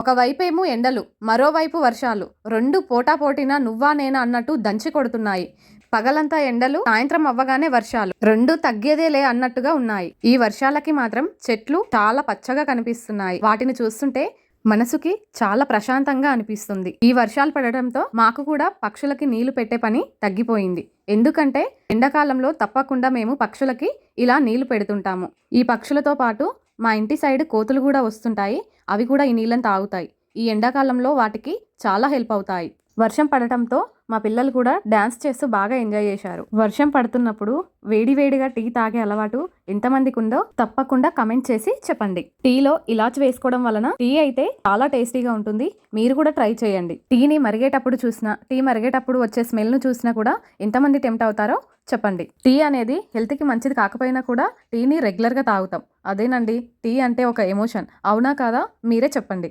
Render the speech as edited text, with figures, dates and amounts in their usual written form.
ఒకవైపేమో ఎండలు, మరోవైపు వర్షాలు. రెండు పోటాపోటీన నువ్వా నేనా అన్నట్టు దంచి కొడుతున్నాయి. పగలంతా ఎండలు, సాయంత్రం అవ్వగానే వర్షాలు. రెండు తగ్గేదేలే అన్నట్టుగా ఉన్నాయి. ఈ వర్షాలకి మాత్రం చెట్లు చాలా పచ్చగా కనిపిస్తున్నాయి. వాటిని చూస్తుంటే మనసుకి చాలా ప్రశాంతంగా అనిపిస్తుంది. ఈ వర్షాలు పడటంతో మాకు కూడా పక్షులకి నీళ్లు పెట్టే పని తగ్గిపోయింది. ఎందుకంటే ఎండాకాలంలో తప్పకుండా మేము పక్షులకి ఇలా నీళ్లు పెడుతుంటాము. ఈ పక్షులతో పాటు మా ఇంటి సైడ్ కోతులు కూడా వస్తుంటాయి. అవి కూడా ఈ నీళ్ళని తాగుతాయి. ఈ ఎండాకాలంలో వాటికి చాలా హెల్ప్ అవుతాయి. వర్షం పడటంతో మా పిల్లలు కూడా డ్యాన్స్ చేస్తూ బాగా ఎంజాయ్ చేశారు. వర్షం పడుతున్నప్పుడు వేడివేడిగా టీ తాగే అలవాటు ఎంతమందికి ఉందో తప్పకుండా కమెంట్ చేసి చెప్పండి. టీలో ఇలాచి వేసుకోవడం వలన టీ అయితే చాలా టేస్టీగా ఉంటుంది. మీరు కూడా ట్రై చేయండి. టీని మరిగేటప్పుడు చూసినా, టీ మరిగేటప్పుడు వచ్చే స్మెల్ను చూసినా కూడా ఎంతమంది టెంప్ట్ అవుతారో చెప్పండి. టీ అనేది హెల్త్కి మంచిది కాకపోయినా కూడా టీని రెగ్యులర్గా తాగుతాం. అదేనండి, టీ అంటే ఒక ఎమోషన్. అవునా కాదా? మీరే చెప్పండి.